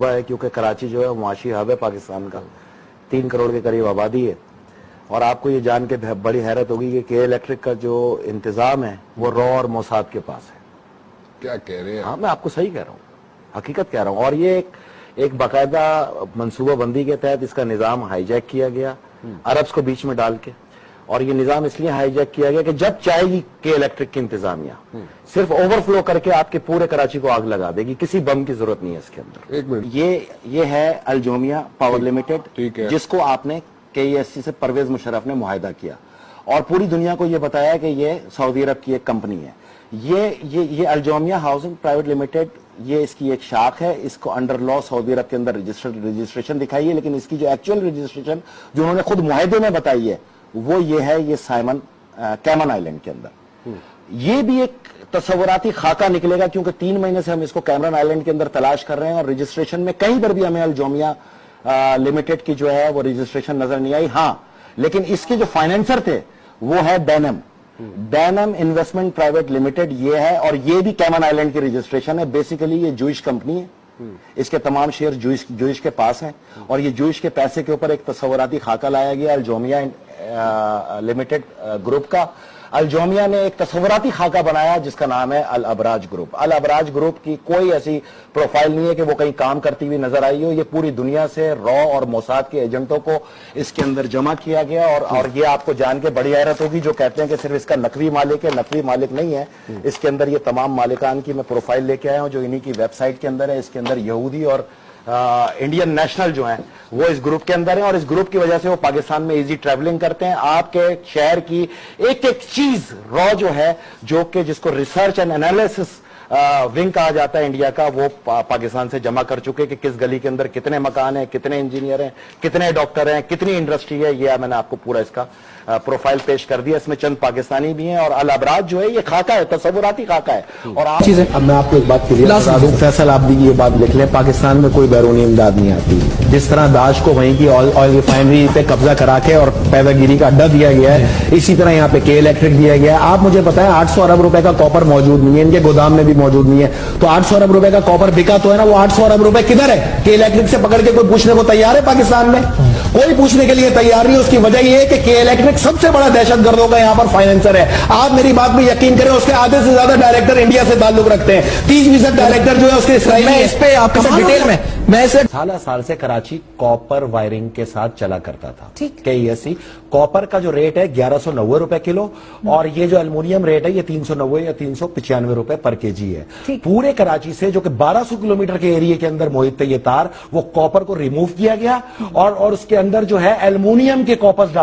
ہے کیونکہ کراچی جو ہے معاشی ہب ہے پاکستان کا, 3 کروڑ کے قریب آبادی ہے. اور آپ کو یہ جان کے بڑی حیرت ہوگی کہ کے الیکٹرک کا جو انتظام ہے وہ رو اور موساد کے پاس ہے. کیا کہہ رہے ہیں؟ ہاں میں آپ کو صحیح کہہ رہا ہوں, حقیقت کہہ رہا ہوں. اور یہ ایک باقاعدہ منصوبہ بندی کے تحت اس کا نظام ہائی جیک کیا گیا عربز کو بیچ میں ڈال کے. اور یہ نظام اس لیے ہائی جیک کیا گیا کہ جب چاہے گی کے الیکٹرک کی انتظامیہ صرف اوور فلو کر کے آپ کے پورے کراچی کو آگ لگا دے گی, کسی بم کی ضرورت نہیں ہے اس کے اندر. ایک منٹ, یہ ہے الجومیا پاور لمیٹڈ, ٹھیک ہے, جس کو آپ نے KESC سے پرویز مشرف نے معاہدہ کیا اور پوری دنیا کو یہ بتایا کہ یہ سعودی عرب کی ایک کمپنی ہے. یہ الجومیا ہاؤسنگ پرائیویٹ لمیٹڈ, یہ اس کی ایک شاخ ہے. اس کو انڈر لا سعودی عرب کے اندر رجسٹریشن دکھائی ہے, لیکن اس کی جو ایکچوئل رجسٹریشن جو انہوں نے خود معاہدے میں بتائی ہے وہ یہ ہے, یہ سائمن کیمن آئلینڈ کے اندر. یہ بھی ایک تصوراتی خاکہ نکلے گا کیونکہ 3 مہینے سے ہم اس کو کیمرن آئلینڈ کے اندر تلاش کر رہے ہیں اور رجسٹریشن میں کہیں پر بھی ہمیں الجومیا لمیٹڈ کی جو ہے وہ رجسٹریشن نظر نہیں آئی. ہاں لیکن اس کے جو فائنینسر تھے وہ ہے ڈینم انویسٹمنٹ پرائیویٹ لمیٹڈ, یہ ہے. اور یہ بھی کیمن آئلینڈ کی رجسٹریشن ہے. بیسیکلی یہ جوئش کمپنی ہے, اس کے تمام شیئر جوئش کے پاس ہیں اور یہ جوئش کے پیسے کے اوپر ایک تصوراتی خاکہ لایا گیا الجومیا لمیٹڈ گروپ کا. الجومیا نے ایک تصوراتی خاکہ بنایا جس کا نام ہے الابراج گروپ. الابراج گروپ کی کوئی ایسی پروفائل نہیں ہے کہ وہ کہیں کام کرتی ہوئی نظر آئی ہو. یہ پوری دنیا سے رو اور موساد کے ایجنٹوں کو اس کے اندر جمع کیا گیا. اور یہ آپ کو جان کے بڑی حیرت ہوگی جو کہتے ہیں کہ صرف اس کا نقوی مالک ہے, نقوی مالک نہیں ہے. اس کے اندر یہ تمام مالکان کی میں پروفائل لے کے آیا ہوں جو انہی کی ویب سائٹ کے اندر ہے. اس کے اندر یہودی اور انڈین نیشنل جو ہیں وہ اس گروپ کے اندر ہیں اور اس گروپ کی وجہ سے وہ پاکستان میں ایزی ٹریولنگ کرتے ہیں. آپ کے شہر کی ایک ایک چیز رو جو ہے, جو کہ جس کو ریسرچ اینڈ انالیسس ونگ کہا جاتا ہے انڈیا کا, وہ پاکستان سے جمع کر چکے کہ کس گلی کے اندر کتنے مکان ہیں, کتنے انجینئر ہیں, کتنے ڈاکٹر ہیں, کتنی انڈسٹری ہے. یہ میں نے آپ کو پورا اس کا پروفائل پیش کر دیا. اس میں چند پاکستانی بھی ہیں اور الابراج جو ہے یہ خاکہ ہے, تصوراتی خاکہ ہے. اور اب میں آپ کو ایک بات کلیئر بتا دوں, فیصل آپ بھی یہ بات لکھ لیں, پاکستان میں کوئی بیرونی امداد نہیں آتی. جس طرح داعش کو وہیں کی آئل ریفائنری پہ قبضہ کرا کے اور پیدا گیری کا اڈا دیا گیا ہے, اسی طرح یہاں پہ کے الیکٹرک دیا گیا ہے. آپ مجھے بتائیں 800 ارب روپے کا کاپر موجود نہیں ہے, ان کے گودام میں بھی موجود نہیں ہے, تو 800 ارب روپے کا کاپر بکا تو ہے نا, وہ 800 ارب روپے کدھر ہے؟ کے الیکٹرک سے پکڑ کے کوئی پوچھنے کو تیار ہے پاکستان میں؟ کوئی پوچھنے کے لیے تیار نہیں. اس کی وجہ یہ ہے کہ کے الیکٹرک سب سے بڑا دہشت گردوں کا یہاں پر فائنینسر ہے. آپ میری بات میں یقین کریں, اس کے آدھے سے زیادہ ڈائریکٹر انڈیا سے تعلق رکھتے ہیں. 30% ڈائریکٹر جو ہے اس کے اسرائیلی ہے. اس پہ آپ کے ڈیٹیل میں سال سے کراچی کاپر وائرنگ کے ساتھ چلا کرتا تھا. KESC کاپر کا جو ریٹ ہے 1190 روپے کلو اور یہ جو المونیم ریٹ ہے یہ 390 یا 395 روپے پر kg ہے. پورے کراچی سے جو کہ 1200 کلومیٹر کے ایریے کے اندر محیط ہے یہ تار, وہ کاپر کو ریموو کیا گیا اور اس کے اندر جو ہے المونیم کے کاپر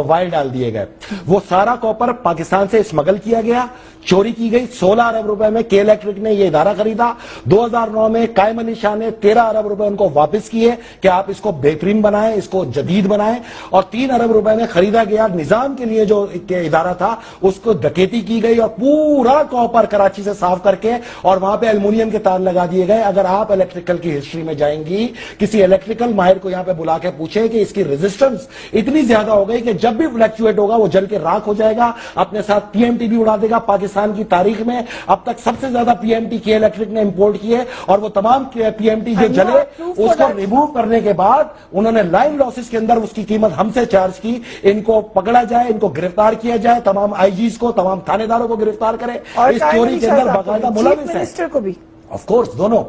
وائر ڈال دیے گئے. وہ سارا کاپر پاکستان سے اسمگل کیا گیا, چوری کی گئی. 16 ارب روپے میں کے الیکٹرک نے یہ ادارہ خریدا. 2009 میں قائم علی شاہ نے 13 ارب روپے ان کو واپس کیے کہ آپ اس کو بہترین بنائیں, اس کو جدید بنائیں, اور 3 ارب روپے میں خریدا گیا نظام کے لیے جو ادارہ تھا, اس کو ڈکیتی کی گئی اور پورا کاپر کراچی سے صاف کر کے اور وہاں پہ المونیم کے تار لگا دیے گئے. اگر آپ الیکٹریکل کی ہسٹری میں جائیں گی, کسی الیکٹریکل ماہر کو یہاں پہ بلا کے پوچھیں کہ اس کی ریزسٹنس اتنی زیادہ ہو گئی کہ جب بھی فلیکچویٹ ہوگا وہ جل کے راکھ ہو جائے گا, اپنے ساتھ PMT بھی اڑا دے گا. پاکستان کی تاریخ میں اب تک سب سے زیادہ PMT کے الیکٹرک نے امپورٹ کیے اور وہ تمام PMT جو جلے اس کو ریموو کرنے کے بعد انہوں نے لائن لاسز کے اندر اس کی قیمت ہم سے چارج کی. ان کو پکڑا جائے, ان کو گرفتار کیا جائے, تمام IGs کو, تمام تھانے داروں کو گرفتار کرے. اس چوری کے اندر باقاعدہ ملوث ہے منسٹر کو بھی, آف کورس دونوں,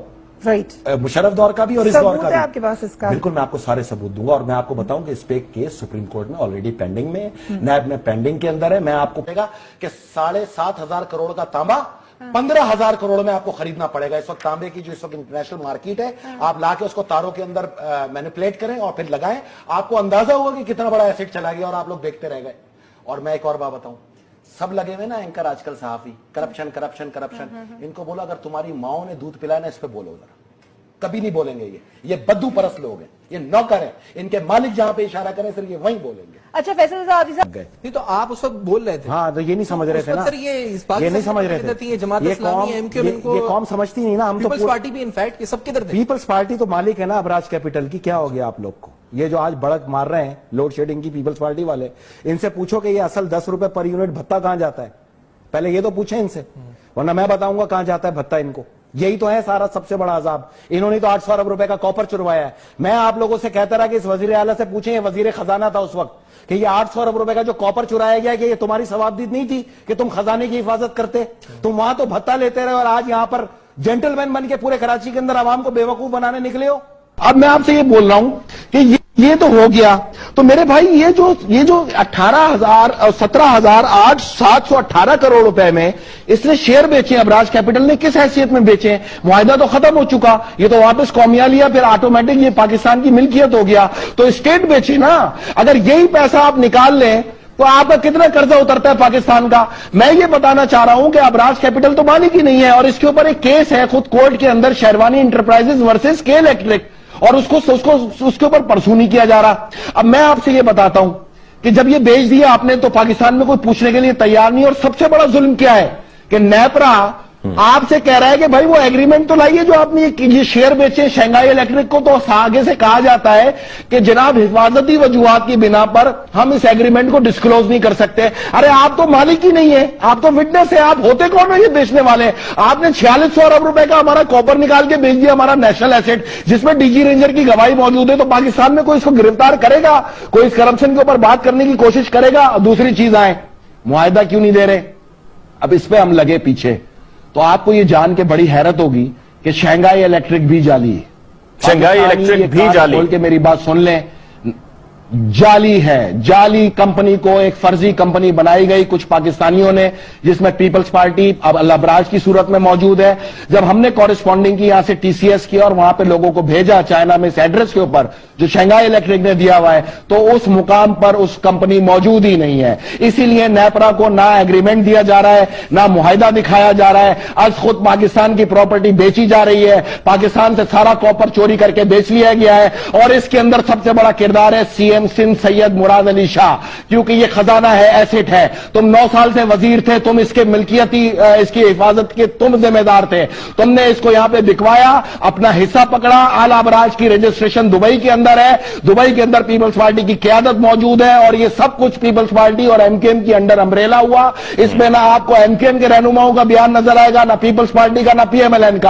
مشرف دور کا بھی اور اس دور کا بھی. آپ کے پاس اس کا بالکل میں آپ کو سارے ثبوت دوں گا اور میں آپ کو بتاؤں کہ اس پہ کیس سپریم کورٹ میں آلریڈی پینڈنگ میں, نیب میں پینڈنگ کے اندر ہے. میں آپ کو کہے گا کہ 7,500 کروڑ کا تانبا 15,000 کروڑ میں آپ کو خریدنا پڑے گا. اس وقت تانبے کی جو اس وقت انٹرنیشنل مارکیٹ ہے, آپ لا کے اس کو تاروں کے اندر مینیپولیٹ کریں اور پھر لگائیں, آپ کو اندازہ ہوگا کہ کتنا بڑا ایسٹ چلا گیا اور آپ لوگ دیکھتے رہ گئے. اور میں ایک اور بات بتاؤں, سب لگے ہوئے نا اینکر آج کل صحافی, کرپشن کرپشن کرپشن. ان کو بولا اگر تمہاری ماؤں نے دودھ پلایا نا اس پہ بولو ذرا, کبھی نہیں بولیں گے. یہ بدو پرست لوگ ہیں, یہ نوکر ہیں, ان کے مالک جہاں پہ اشارہ کریں صرف یہ وہیں بولیں گے. اچھا فیصل صاحب نہیں تو آپ اس وقت بول رہے تھے, ہاں تو یہ نہیں سمجھ رہے تھے نا, یہ نہیں سمجھ رہے تھے. یہ قوم سمجھتی نہیں نا. ہم تو پیپلز پارٹی بھی انفیکٹ یہ سب کدھر تھے. پیپلز پارٹی تو مالک ہے نا ابراج کیپٹل کی. کیا ہو گیا آپ لوگ کو, یہ جو آج بڑک مار رہے ہیں لوڈ شیڈنگ کی پیپلز پارٹی والے, ان سے پوچھو کہ یہ اصل 10 روپے پر یونٹ بھتہ کہاں جاتا ہے, پہلے یہ تو پوچھیں ان سے, ورنہ میں بتاؤں گا کہاں جاتا ہے بھتہ ان کو. یہی تو ہے سارا سب سے بڑا عذاب. انہوں نے تو 800 ارب روپے کا کاپر چروایا ہے. میں آپ لوگوں سے کہتا رہا کہ اس وزیر اعلیٰ سے پوچھیں, یہ وزیر خزانہ تھا اس وقت, کہ یہ 800 ارب روپے کا جو کاپر چرایا گیا کہ یہ تمہاری ثوابدید نہیں تھی کہ تم خزانے کی حفاظت کرتے؟ تم وہاں تو بھتہ لیتے رہے اور آج یہاں پر جینٹل مین بن کے پورے کراچی کے اندر عوام کو بے وقوف بنانے نکلے ہو. اب میں آپ سے یہ بول رہا ہوں کہ یہ تو ہو گیا, تو میرے بھائی یہ جو 17,718 کروڑ روپے میں اس نے شیئر بیچے, ابراج کیپٹل نے کس حیثیت میں بیچے؟ معاہدہ تو ختم ہو چکا, یہ تو واپس قومیہ لیا, پھر آٹومیٹک یہ پاکستان کی ملکیت ہو گیا, تو اسٹیٹ بیچے نا. اگر یہی پیسہ آپ نکال لیں تو آپ کا کتنا قرضہ اترتا ہے پاکستان کا؟ میں یہ بتانا چاہ رہا ہوں کہ ابراج کیپٹل تو مالک ہی نہیں ہے, اور اس کے اوپر ایک کیس ہے خود کورٹ کے اندر, شیروانی انٹرپرائزز ورسز کے الیکٹرک, اور اس کے اوپر پرسو نہیں کیا جا رہا. اب میں آپ سے یہ بتاتا ہوں کہ جب یہ بیچ دیا آپ نے تو پاکستان میں کوئی پوچھنے کے لیے تیار نہیں, اور سب سے بڑا ظلم کیا ہے کہ نیپرا آپ سے کہہ رہا ہے کہ بھائی وہ ایگریمنٹ تو لائیے جو آپ نے یہ شیئر بیچے شنگھائی الیکٹرک کو, تو آگے سے کہا جاتا ہے کہ جناب حفاظتی وجوہات کی بنا پر ہم اس ایگریمنٹ کو ڈسکلوز نہیں کر سکتے. ارے آپ تو مالک ہی نہیں ہے, آپ تو وٹنس ہے, آپ ہوتے کون ہیں یہ بیچنے والے؟ آپ نے 4600 ارب روپے کا ہمارا کاپر نکال کے بیچ دیا, ہمارا نیشنل ایسٹ, جس میں ڈی جی رینجر کی گواہی موجود ہے. تو پاکستان میں کوئی اس کو گرفتار کرے گا؟ کوئی اس کرپشن کے اوپر بات کرنے کی کوشش کرے گا؟ دوسری چیز آئے, معاہدہ کیوں نہیں دے رہے؟ اب اس پہ ہم لگے پیچھے, تو آپ کو یہ جان کے بڑی حیرت ہوگی کہ شنگھائی الیکٹرک بھی جعلی, شنگھائی الیکٹرک بھی جعلی. بول کے میری بات سن لیں, جعلی ہے. جعلی کمپنی کو ایک فرضی کمپنی بنائی گئی کچھ پاکستانیوں نے, جس میں پیپلز پارٹی اب الابراج کی صورت میں موجود ہے. جب ہم نے کورسپونڈنگ کی یہاں سے ٹی سی ایس کیا اور وہاں پہ لوگوں کو بھیجا چائنا میں اس ایڈریس کے اوپر جو شنگھائی الیکٹرک نے دیا ہوا ہے, تو اس مقام پر اس کمپنی موجود ہی نہیں ہے. اسی لیے نیپرا کو نہ ایگریمنٹ دیا جا رہا ہے, نہ معاہدہ دکھایا جا رہا ہے, از خود پاکستان کی پراپرٹی بیچی جا رہی ہے. پاکستان سے سارا کاپر چوری کر کے بیچ لیا گیا ہے, اور اس کے اندر سب سے بڑا کردار ہے سی ایم سندھ سید مراد علی شاہ, کیونکہ یہ خزانہ ہے, ایسٹ ہے. تم 9 سال سے وزیر تھے, تم اس کے ملکیتی اس کی حفاظت کے تم ذمہ دار تھے. تم نے اس کو یہاں پہ بکوایا, اپنا حصہ پکڑا. اعلی ابراج کی رجسٹریشن دبئی کے اندر ہے, دبئی کے اندر پیپلز پارٹی کی قیادت موجود ہے, اور یہ سب کچھ پیپلز پارٹی اور ایم کے ایم کی انڈر امبریلا ہوا. اس میں نہ آپ کو ایم کے ایم کے رہنماؤں کا بیان نظر آئے گا, نہ پیپلز پارٹی کا, نہ پی ایم ایل این کا.